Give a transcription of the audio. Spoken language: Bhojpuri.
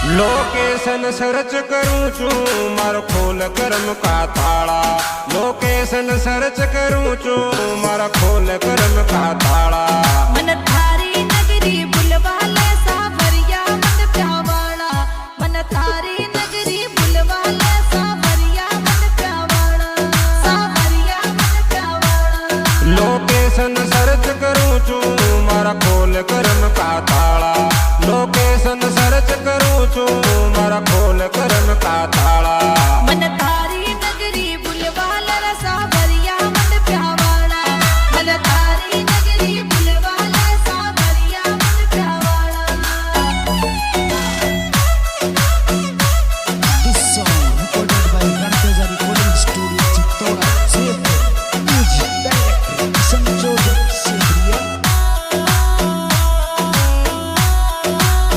लोकेशन सर्च करूं छू मारो खोल करम का ताला। लोकेशन सर्च करूं छू मारा खोल करम का ताला। मन थारी नगरी बुलवाले सावरिया मन प्यावाड़ा। मन थारी नगरी बुलवाले सावरिया मन प्यावाड़ा। सावरिया मन प्यावाड़ा। लोकेशन सर्च करूं छू मारा खोल करम का ताला। लोकेशन सर्च करूं छू